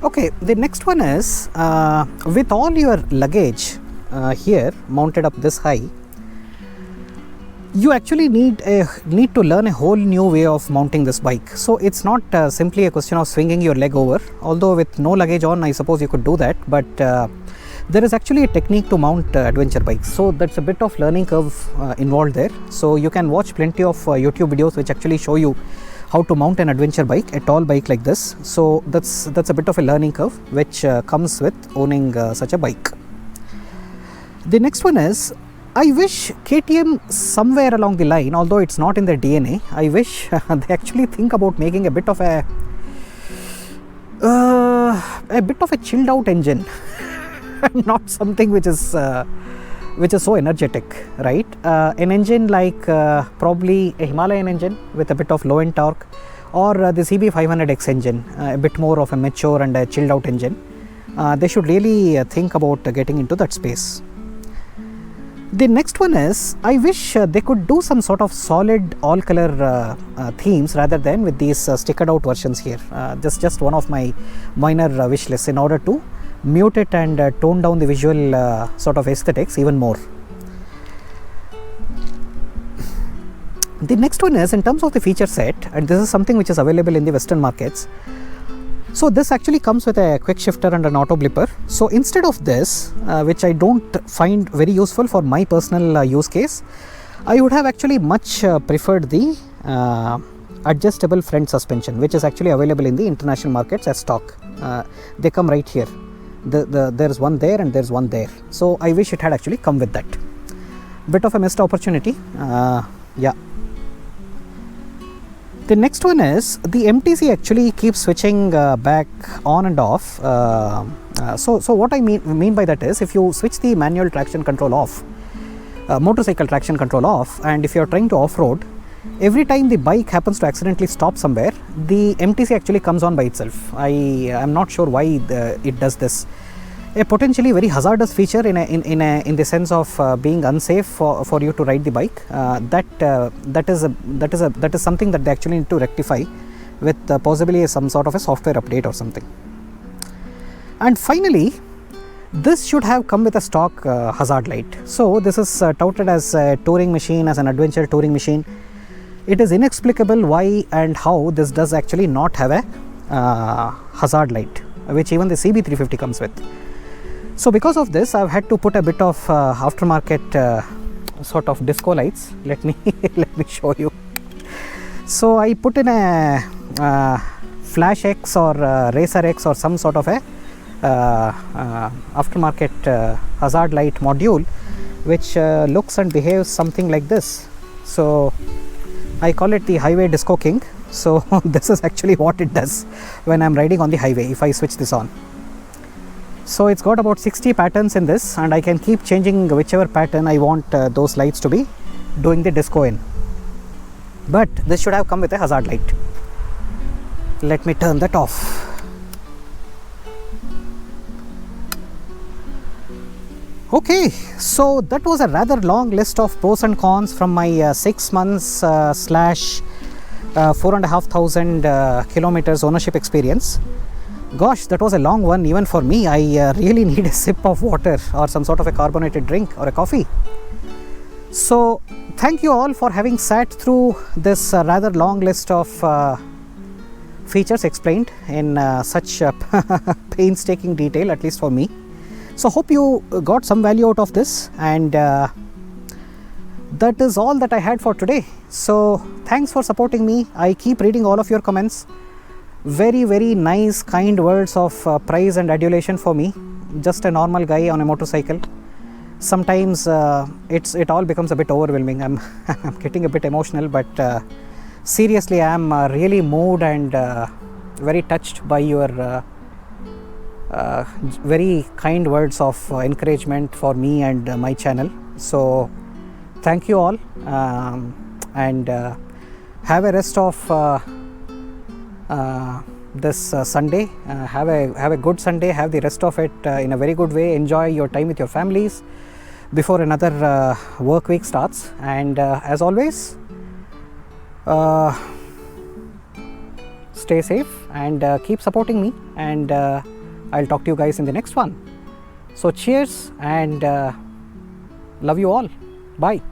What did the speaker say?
Okay, the next one is with all your luggage here mounted up this high, you actually need to learn a whole new way of mounting this bike. So it's not simply a question of swinging your leg over, although with no luggage on I suppose you could do that, but there is actually a technique to mount adventure bikes. So that's a bit of learning curve involved there. So you can watch plenty of YouTube videos which actually show you how to mount an adventure bike, a tall bike like this. So that's a bit of a learning curve which comes with owning such a bike. The next one is, I wish KTM somewhere along the line, although it's not in their DNA, I wish they actually think about making a bit of a chilled out engine, not something which is so energetic, right? An engine like probably a Himalayan engine with a bit of low end torque, or the CB500X engine, a bit more of a mature and a chilled out engine. They should really think about getting into that space. The next one is, I wish they could do some sort of solid all color themes rather than with these stickered out versions here. Just one of my minor wish lists in order to mute it and tone down the visual sort of aesthetics even more. The next one is in terms of the feature set, and this is something which is available in the Western markets. So this actually comes with a quick shifter and an auto blipper. So instead of this, which I don't find very useful for my personal use case, I would have actually much preferred the adjustable front suspension, which is actually available in the international markets as stock. They come right here. There's one there and there's one there. So I wish it had actually come with that. Bit of a missed opportunity. Yeah. The next one is, the MTC actually keeps switching back on and off. So what I mean by that is, if you switch the manual traction control off, motorcycle traction control off, and if you are trying to off-road, every time the bike happens to accidentally stop somewhere, the MTC actually comes on by itself. I am not sure why it does this. A potentially very hazardous feature in the sense of being unsafe for you to ride the bike. That is something that they actually need to rectify with possibly some sort of a software update or something. And finally, this should have come with a stock hazard light. So this is touted as a touring machine, as an adventure touring machine. It is inexplicable why and how this does actually not have a hazard light, which even the CB350 comes with. So because of this, I've had to put a bit of aftermarket sort of disco lights. Let me show you. So I put in a Flash X or Racer X or some sort of a aftermarket hazard light module, which looks and behaves something like this. So I call it the Highway Disco King. So this is actually what it does when I'm riding on the highway if I switch this on. So it's got about 60 patterns in this, and I can keep changing whichever pattern I want those lights to be doing the disco in. But this should have come with a hazard light. Let me turn that off. Okay, so that was a rather long list of pros and cons from my 6 months slash 4,500 kilometers ownership experience. Gosh, that was a long one even for me. I really need a sip of water or some sort of a carbonated drink or a coffee. So thank you all for having sat through this rather long list of features explained in such painstaking detail, at least for me. So hope you got some value out of this, and that is all that I had for today. So thanks for supporting me. I keep reading all of your comments. Very, very nice, kind words of praise and adulation for me. Just a normal guy on a motorcycle. Sometimes it all becomes a bit overwhelming. I'm getting a bit emotional, but seriously, I am really moved and very touched by your very kind words of encouragement for me and my channel. So thank you all, and have a rest of this Sunday. Have a good Sunday. Have the rest of it in a very good way. Enjoy your time with your families before another work week starts. And as always, stay safe and keep supporting me, and I'll talk to you guys in the next one. So cheers and love you all. Bye.